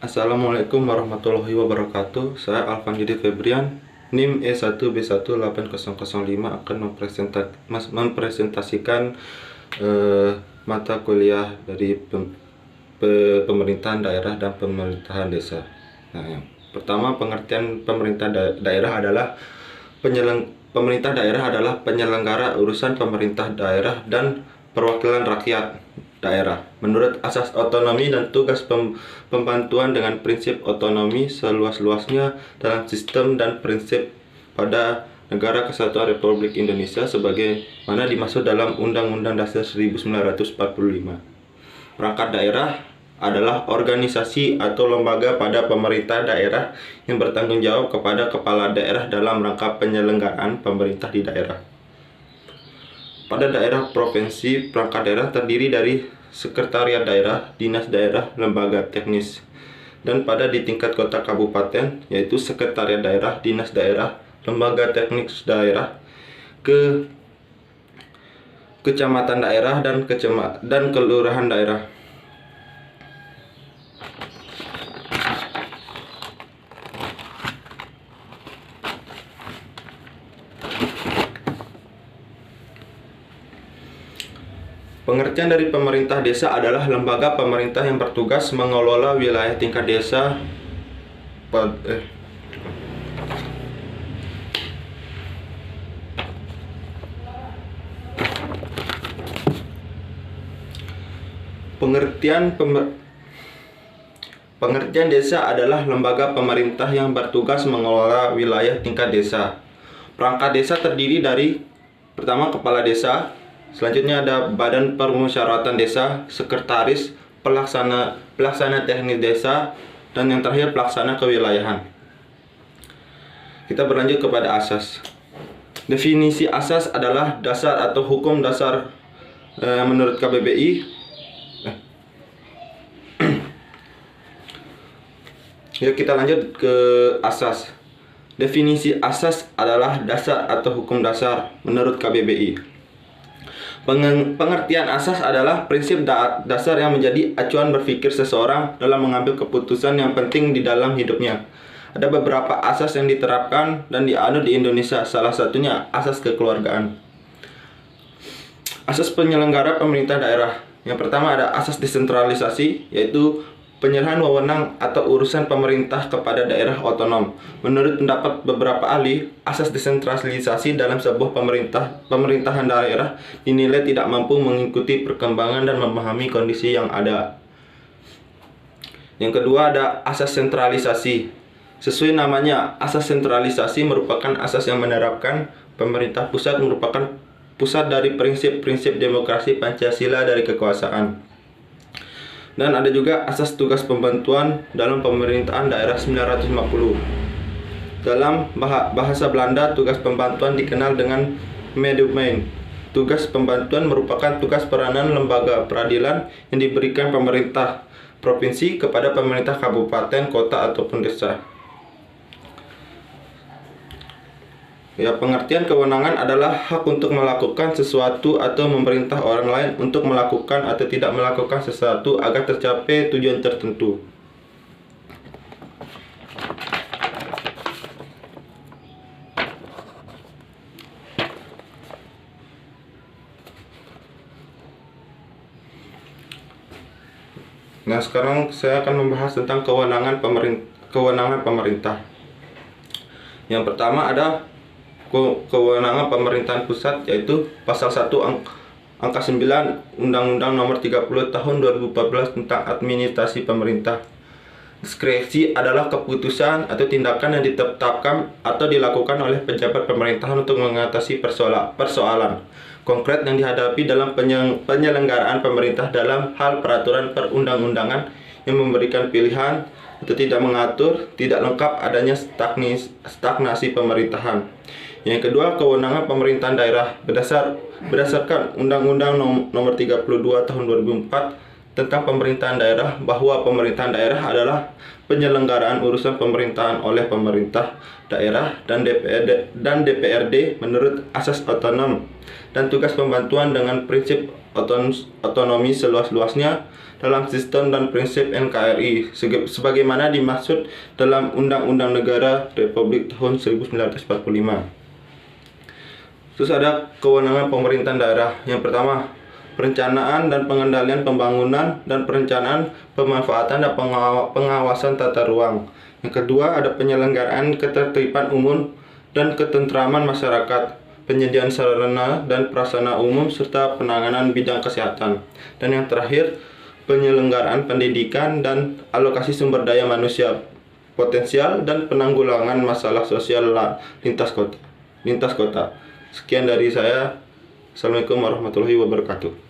Assalamualaikum warahmatullahi wabarakatuh. Saya Alvan Yudi Febrian, NIM E1B18005 akan mempresentasikan mata kuliah dari pemerintahan daerah dan pemerintahan desa. Nah, yang pertama, pengertian pemerintah daerah adalah pemerintah daerah adalah penyelenggara urusan pemerintah daerah dan perwakilan rakyat daerah menurut asas otonomi dan tugas pembantuan dengan prinsip otonomi seluas-luasnya dalam sistem dan prinsip pada Negara Kesatuan Republik Indonesia sebagaimana dimaksud dalam Undang-Undang Dasar 1945. Perangkat daerah adalah organisasi atau lembaga pada pemerintah daerah yang bertanggung jawab kepada kepala daerah dalam rangka penyelenggaraan pemerintah di daerah. Pada daerah provinsi, perangkat daerah terdiri dari sekretariat daerah, dinas daerah, lembaga teknis. Dan pada di tingkat kota kabupaten, yaitu sekretariat daerah, dinas daerah, lembaga teknis daerah, kecamatan daerah, dan kelurahan daerah. Pengertian dari pemerintah desa adalah lembaga pemerintah yang bertugas mengelola wilayah tingkat desa Pengertian desa adalah lembaga pemerintah yang bertugas mengelola wilayah tingkat desa. Perangkat desa terdiri dari pertama kepala desa, selanjutnya ada badan permusyawaratan desa, sekretaris, pelaksana teknis desa, dan yang terakhir pelaksana kewilayahan. Kita berlanjut kepada asas. Definisi asas adalah dasar atau hukum dasar menurut KBBI. Yuk kita lanjut ke asas. Definisi asas adalah dasar atau hukum dasar menurut KBBI. Pengertian asas adalah prinsip dasar yang menjadi acuan berpikir seseorang dalam mengambil keputusan yang penting di dalam hidupnya. Ada beberapa asas yang diterapkan dan dianut di Indonesia, salah satunya asas kekeluargaan. Asas penyelenggara pemerintah daerah. Yang pertama ada asas desentralisasi, yaitu penyerahan wewenang atau urusan pemerintah kepada daerah otonom. Menurut pendapat beberapa ahli, asas desentralisasi dalam sebuah pemerintahan daerah dinilai tidak mampu mengikuti perkembangan dan memahami kondisi yang ada. Yang kedua ada asas sentralisasi. Sesuai namanya, asas sentralisasi merupakan asas yang menerapkan pemerintah pusat merupakan pusat dari prinsip-prinsip demokrasi Pancasila dari kekuasaan. Dan ada juga asas tugas pembantuan dalam pemerintahan daerah 950. Dalam bahasa Belanda, tugas pembantuan dikenal dengan Medewain. Tugas pembantuan merupakan tugas peranan lembaga peradilan yang diberikan pemerintah provinsi kepada pemerintah kabupaten, kota, ataupun desa. Ya, pengertian kewenangan adalah hak untuk melakukan sesuatu atau memerintah orang lain untuk melakukan atau tidak melakukan sesuatu agar tercapai tujuan tertentu. Nah, sekarang saya akan membahas tentang kewenangan pemerintah. Yang pertama ada kewenangan pemerintahan pusat, yaitu pasal 1 angka 9 Undang-Undang Nomor 30 Tahun 2014 tentang administrasi pemerintah. Diskresi adalah keputusan atau tindakan yang ditetapkan atau dilakukan oleh pejabat pemerintahan untuk mengatasi persoalan konkret yang dihadapi dalam penyelenggaraan pemerintah dalam hal peraturan perundang-undangan yang memberikan pilihan atau tidak mengatur, tidak lengkap adanya stagnasi pemerintahan. Yang kedua, kewenangan pemerintahan daerah berdasarkan Undang-Undang Nomor 32 Tahun 2004 tentang pemerintahan daerah, bahwa pemerintahan daerah adalah penyelenggaraan urusan pemerintahan oleh pemerintah daerah dan DPRD menurut asas otonom dan tugas pembantuan dengan prinsip otonomi seluas-luasnya dalam sistem dan prinsip NKRI sebagaimana dimaksud dalam Undang-Undang Negara Republik tahun 1945. Terus ada kewenangan pemerintahan daerah. Yang pertama, perencanaan dan pengendalian pembangunan dan perencanaan pemanfaatan dan pengawasan tata ruang. Yang kedua, ada penyelenggaraan ketertiban umum dan ketentraman masyarakat, penyediaan sarana dan prasarana umum serta penanganan bidang kesehatan. Dan yang terakhir, penyelenggaraan pendidikan dan alokasi sumber daya manusia potensial dan penanggulangan masalah sosial lintas kota. Sekian dari saya. Assalamualaikum warahmatullahi wabarakatuh.